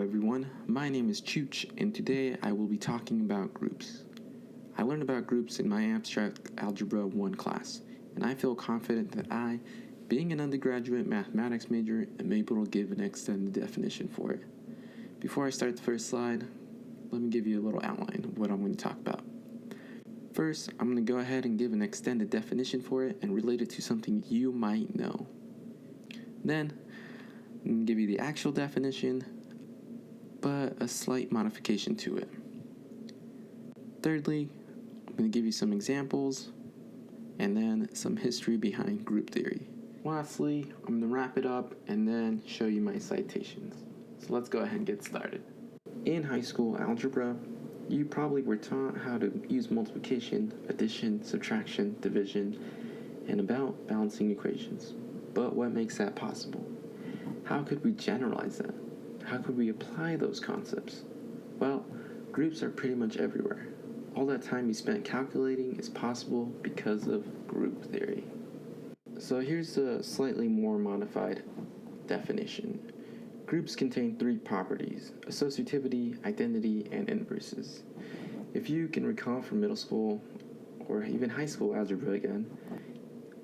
everyone, my name is Chooch, and today I will be talking about groups. I learned about groups in my Abstract Algebra 1 class, and I feel confident that I, being an undergraduate mathematics major, am able to give an extended definition for it. Before I start the first slide, let me give you a little outline of what I'm going to talk about. First, I'm going to go ahead and give an extended definition for it and relate it to something you might know. Then, I'm going to give you the actual definition, but a slight modification to it. Thirdly, I'm going to give you some examples, and then some history behind group theory. Lastly, I'm going to wrap it up and then show you my citations. So let's go ahead and get started. In high school algebra, you probably were taught how to use multiplication, addition, subtraction, division, and about balancing equations. But what makes that possible? How could we generalize that? How could we apply those concepts? Well, groups are pretty much everywhere. All that time you spent calculating is possible because of group theory. So here's a slightly more modified definition. Groups contain three properties: associativity, identity, and inverses. If you can recall from middle school or even high school algebra again,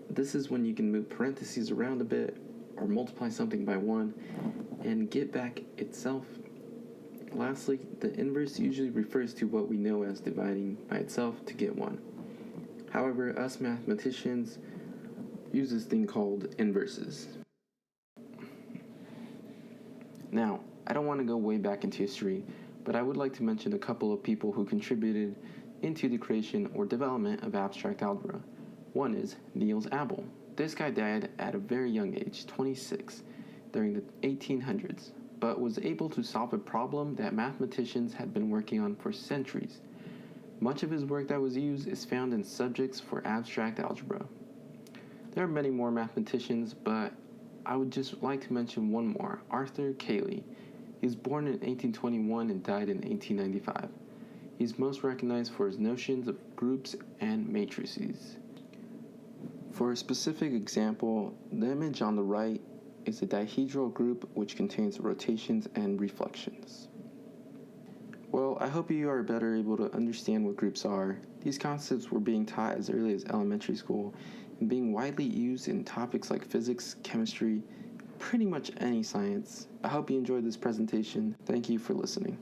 this is when you can move parentheses around a bit or multiply something by 1 and get back itself. Lastly, the inverse usually refers to what we know as dividing by itself to get 1. However, us mathematicians use this thing called inverses. Now, I don't want to go way back into history, but I would like to mention a couple of people who contributed into the creation or development of abstract algebra. One is Niels Abel. This guy died at a very young age, 26, during the 1800s, but was able to solve a problem that mathematicians had been working on for centuries. Much of his work that was used is found in subjects for abstract algebra. There are many more mathematicians, but I would just like to mention one more, Arthur Cayley. He was born in 1821 and died in 1895. He's most recognized for his notions of groups and matrices. For a specific example, the image on the right is a dihedral group which contains rotations and reflections. Well, I hope you are better able to understand what groups are. These concepts were being taught as early as elementary school and being widely used in topics like physics, chemistry, pretty much any science. I hope you enjoyed this presentation. Thank you for listening.